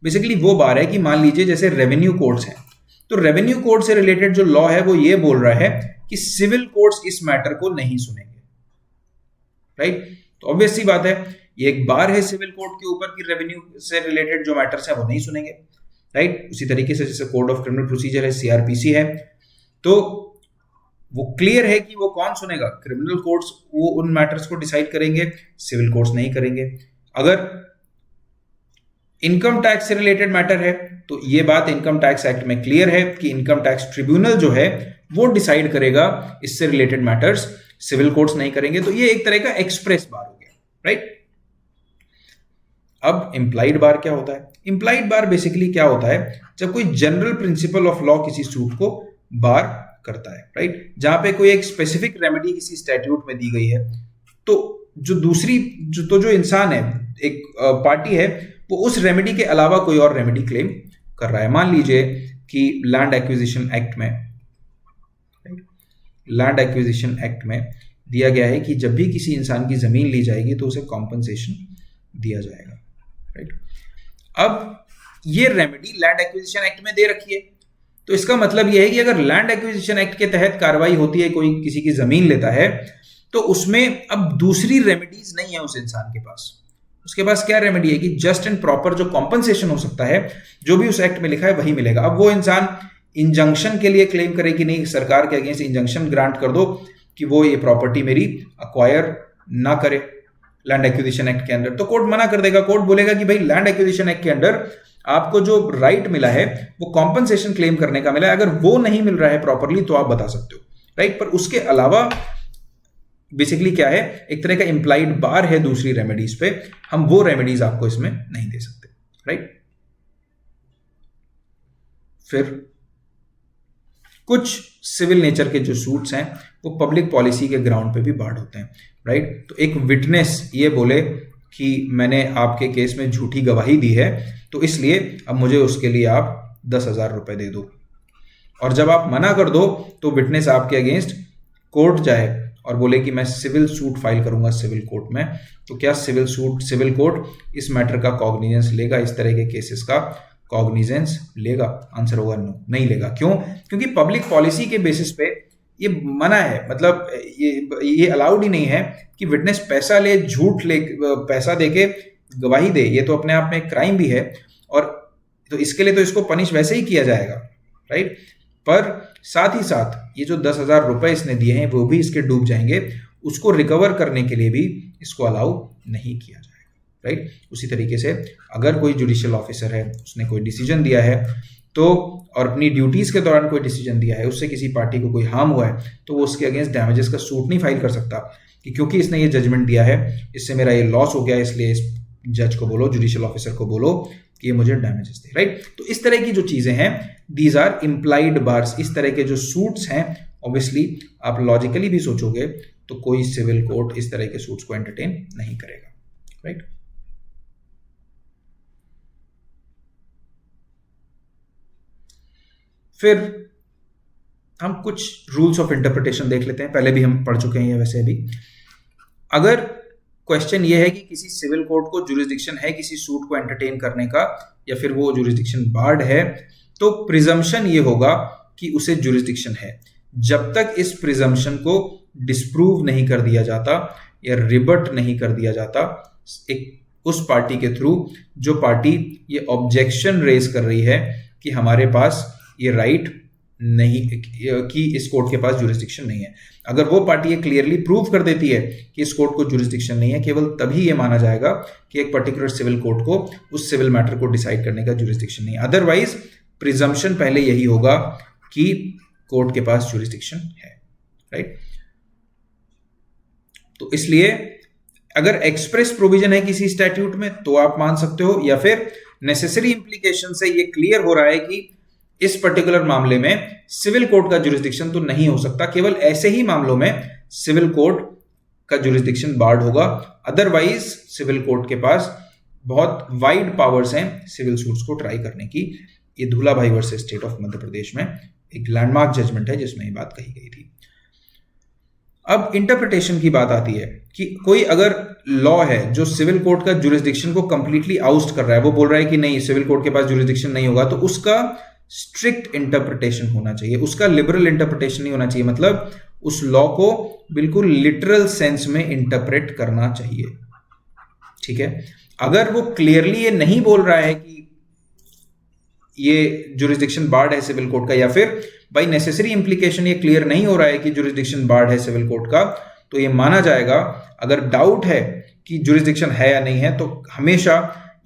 [SPEAKER 1] बेसिकली वो बार है कि मान लीजिए जैसे रेवेन्यू कोर्ट्स हैं, तो रेवेन्यू कोर्ट से रिलेटेड जो लॉ है वो ये बोल रहा है कि सिविल कोर्ट्स इस मैटर को नहीं सुनेंगे, राइट। तो ऑब्वियस सी बात है, ये एक बार है सिविल कोर्ट के ऊपर कि रेवेन्यू से रिलेटेड जो मैटर्स है वो नहीं सुनेंगे, राइट। उसी तरीके से जैसे कोड ऑफ क्रिमिनल प्रोसीजर है, सीआरपीसी है, तो वो क्लियर है कि वो कौन सुनेगा, क्रिमिनल कोर्ट्स वो उन मैटर्स को डिसाइड करेंगे, सिविल कोर्ट्स नहीं करेंगे। अगर इनकम टैक्स से रिलेटेड मैटर है तो ये बात इनकम टैक्स एक्ट में क्लियर है कि इनकम टैक्स ट्रिब्यूनल जो है वो डिसाइड करेगा इससे रिलेटेड मैटर्स, सिविल कोर्ट्स नहीं करेंगे। तो ये एक तरह का एक्सप्रेस बार हो गया, राइट। अब इंप्लाइड बार क्या होता है? इंप्लाइड बार बेसिकली क्या होता है, जब कोई जनरल प्रिंसिपल ऑफ लॉ किसी सूट को बार करता है, राइट, जहां पे कोई एक स्पेसिफिक रेमेडी किसी स्टैट्यूट में दी गई है, तो जो इंसान है, एक पार्टी है, वो उस रेमेडी के अलावा कोई और रेमेडी क्लेम कर रहा है। मान लीजिए कि लैंड एक्विजिशन एक्ट में दिया गया है कि जब भी किसी इंसान की जमीन ली जाएगी तो उसे कॉम्पनसेशन दिया जाएगा, राइट। अब ये रेमेडी लैंड एक्विजिशन एक्ट में दे रखी है, तो इसका मतलब यह है कि अगर लैंड एक्विजिशन एक्ट के तहत कार्रवाई होती है, कोई किसी की जमीन लेता है, तो उसमें अब दूसरी रेमेडीज नहीं है उस इंसान के पास। उसके पास क्या रेमेडी है कि जस्ट एंड प्रॉपर जो कॉम्पनसेशन हो सकता है, जो भी उस एक्ट में लिखा है वही मिलेगा। अब वो इंसान इंजंक्शन के लिए क्लेम करे कि नहीं, सरकार के अगेंस्ट इंजंक्शन ग्रांट कर दो कि वो ये प्रॉपर्टी मेरी अक्वायर ना करे लैंड एक्विजिशन एक्ट के अंदर, तो कोर्ट मना कर देगा। कोर्ट बोलेगा कि भाई लैंड एक्विजिशन एक्ट के अंदर आपको जो राइट मिला है वो कॉम्पनसेशन क्लेम करने का मिला है, अगर वो नहीं मिल रहा है प्रॉपरली तो आप बता सकते हो, राइट। पर उसके अलावा बेसिकली क्या है, एक तरह का इंप्लाइड बार है दूसरी रेमेडीज पे, हम वो रेमेडीज आपको इसमें नहीं दे सकते, राइट। फिर कुछ सिविल नेचर के जो सूट्स हैं वो पब्लिक पॉलिसी के ग्राउंड पे भी बार्ड होते हैं, राइट। तो एक विटनेस ये बोले कि मैंने आपके केस में झूठी गवाही दी है, तो इसलिए अब मुझे उसके लिए आप 10,000 रुपए दे दो, और जब आप मना कर दो तो विटनेस आपके अगेंस्ट कोर्ट जाए और बोले कि मैं सिविल सूट फाइल करूंगा सिविल कोर्ट में, तो क्या सिविल कोर्ट इस मैटर का कॉग्निजेंस लेगा, इस तरह के केसेस का कॉग्निजेंस लेगा? आंसर होगा नो, नहीं लेगा। क्यों? क्योंकि पब्लिक पॉलिसी के बेसिस पे ये मना है, मतलब ये अलाउड ही नहीं है कि विटनेस पैसा ले, झूठ ले, पैसा देके गवाही दे, ये तो अपने आप में एक क्राइम भी है, और तो इसके लिए तो इसको पनिश वैसे ही किया जाएगा, राइट। पर साथ ही साथ ये जो 10,000 रुपए इसने दिए हैं वो भी इसके डूब जाएंगे, उसको रिकवर करने के लिए भी इसको अलाउ नहीं किया जाएगा, राइट। उसी तरीके से अगर कोई जुडिशियल ऑफिसर है, उसने कोई डिसीजन दिया है तो, और अपनी ड्यूटीज के दौरान कोई डिसीजन दिया है, उससे किसी पार्टी को कोई हार्म हुआ है, तो वो उसके अगेंस्ट डैमेजेस का सूट नहीं फाइल कर सकता कि क्योंकि इसने ये जजमेंट दिया है, इससे मेरा ये लॉस हो गया, इसलिए इस जज को बोलो, जुडिशियल ऑफिसर को बोलो कि ये मुझे डैमेजेस थे, राइट। तो इस तरह की जो चीजें हैं, दीज आर इम्प्लाइड बार्स। इस तरह के जो सूट्स हैं, ऑब्वियसली आप लॉजिकली भी सोचोगे तो कोई सिविल कोर्ट इस तरह के सूट्स को एंटरटेन नहीं करेगा, राइट। फिर हम कुछ रूल्स ऑफ इंटरप्रिटेशन देख लेते हैं, पहले भी हम पढ़ चुके हैं ये वैसे भी। अगर क्वेश्चन ये है कि किसी सिविल कोर्ट को जुरिस्डिक्शन है किसी सूट को एंटरटेन करने का, या फिर वो जुरिस्डिक्शन बार्ड है, तो प्रिजम्पशन ये होगा कि उसे जुरिस्डिक्शन है, जब तक इस प्रिजम्पशन को डिस्प्रूव नहीं कर दिया जाता या रिबट नहीं कर दिया जाता एक उस पार्टी के थ्रू जो पार्टी ये ऑब्जेक्शन रेज कर रही है कि हमारे पास ये राइट नहीं, कि इस कोर्ट के पास जुरिस्डिक्शन नहीं है। अगर वो पार्टी ये क्लियरली प्रूव कर देती है कि इस कोर्ट को जुरिस्डिक्शन नहीं है, केवल तभी ये माना जाएगा कि एक पर्टिकुलर सिविल कोर्ट को उस सिविल मैटर को डिसाइड करने का जुरिस्डिक्शन नहीं है। अदरवाइज प्रिजम्पशन पहले यही होगा कि कोर्ट के पास जुरिस्डिक्शन है, राइट। तो इसलिए अगर एक्सप्रेस प्रोविजन है किसी स्टैट्यूट में तो आप मान सकते हो, या फिर नेसेसरी इंप्लीकेशन से ये क्लियर हो रहा है कि इस पर्टिकुलर मामले में सिविल कोर्ट का जुरिस्डिक्शन तो नहीं हो सकता, केवल ऐसे ही मामलों में सिविल कोर्ट का जुरिस्डिक्शन बार्ड होगा। अदरवाइज सिविल कोर्ट के पास बहुत वाइड पावर्स हैं सिविल सूट्स को ट्राई करने की। ये धूला भाई versus state of Madhya Pradesh में एक लैंडमार्क जजमेंट है जिसमें ये बात कही गई थी। अब इंटरप्रिटेशन की बात आती है कि कोई अगर लॉ है जो सिविल कोर्ट का जुरिस्डिक्शन को कंप्लीटली आउस्ट कर रहा है, वो बोल रहा है कि नहीं सिविल कोर्ट के पास जुरिस्डिक्शन नहीं होगा, तो उसका स्ट्रिक्ट इंटरप्रिटेशन होना चाहिए, उसका लिबरल इंटरप्रिटेशन नहीं होना चाहिए। मतलब उस लॉ को बिल्कुल लिटरल सेंस में इंटरप्रेट करना चाहिए, ठीक है। अगर वो क्लियरली ये नहीं बोल रहा है कि ये जुरिस्डिक्शन बार्ड है सिविल कोर्ट का, या फिर बाय नेसेसरी इंप्लीकेशन ये क्लियर नहीं हो रहा है कि जुरिस्डिक्शन बार्ड है सिविल कोर्ट का, तो ये माना जाएगा। अगर डाउट है कि जुरिस्डिक्शन है या नहीं है, तो हमेशा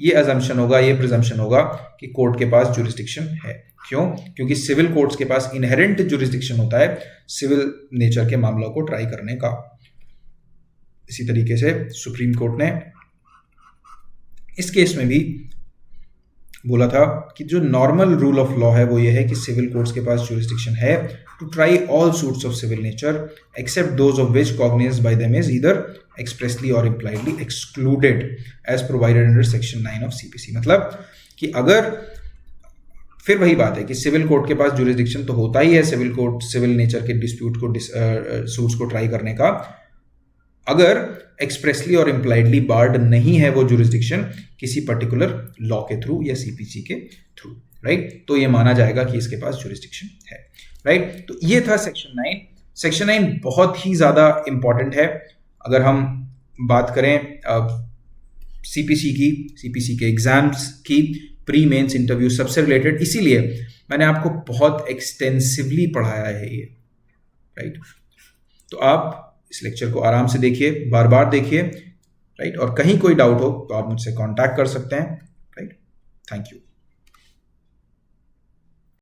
[SPEAKER 1] ये अजम्पशन होगा, ये प्रिजम्पशन होगा कि कोर्ट के पास जुरिस्डिक्शन है। क्यों? क्योंकि सिविल कोर्ट्स के पास इनहेरेंट जुरिस्डिक्शन होता है सिविल नेचर के मामलों को ट्राई करने का। इसी तरीके से सुप्रीम कोर्ट ने इस केस में भी बोला था कि जो नॉर्मल रूल ऑफ लॉ है वो ये है कि सिविल कोर्ट्स के पास जुरिस्डिक्शन है to try all suits of civil nature except those of which cognizance by them is either expressly और impliedly excluded as provided under section 9 of CPC. मतलब कि अगर फिर वही बात है कि सिविल कोर्ट के पास जुरिस्डिक्शन तो होता ही है सिविल कोर्ट सिविल नेचर के डिस्प्यूट को सूट्स को ट्राई करने का, अगर एक्सप्रेसली और इम्प्लाइडली बार्ड नहीं है वो जुरिस्डिक्शन किसी पर्टिकुलर लॉ के थ्रू या सीपीसी के थ्रू, राइट। तो ये माना जाएगा कि इसके पास जुरिस्डिक्शन है, राइट। तो ये था सेक्शन 9। सेक्शन 9 बहुत ही ज्यादा इंपॉर्टेंट है अगर हम बात करें सीपीसी के एग्जाम्स की, प्री मेंस इंटरव्यू सबसे रिलेटेड, इसीलिए मैंने आपको बहुत एक्सटेंसिवली पढ़ाया है ये, राइट। तो आप इस लेक्चर को आराम से देखिए, बार बार देखिए, राइट। और कहीं कोई डाउट हो तो आप मुझसे कांटेक्ट कर सकते हैं, राइट। Thank you.